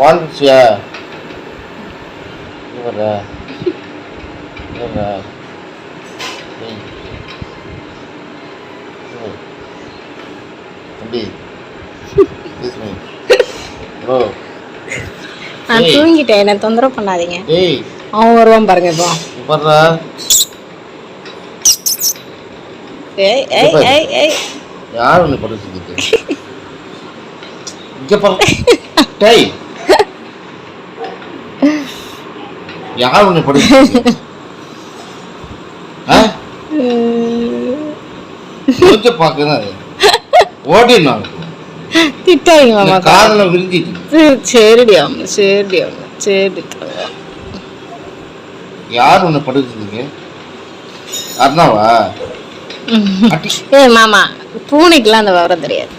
வாழ்ந்துச்சியா இவரா இவரா தம்பி ப்ரோ நான் தூங்கிட்டேன், என்ன தொந்தரவு பண்ணாதீங்க. ஏய் அவன் வருவான் பாருங்க இப்போ. வர்றா ஏய் ஏய் ஏய் ஏய் யார் ஒன்று படிச்சுக்கிட்டு இங்கே பாரு டேய் யார் ஒன்று படிச்சுக்கிட்டு கொஞ்சம் பார்க்கணும் ஓடினாங்க திட்டாதீங்க மாமா. காதல விரிஞ்சிட்டு சரிடி அம்மா, சரிடி அம்மா, சரி. யார் ஒன்று படிச்சுருக்கீங்க அர்ணாவா ஏ மாமா, பூனைக்கெல்லாம் அந்த விவரம் தெரியாது.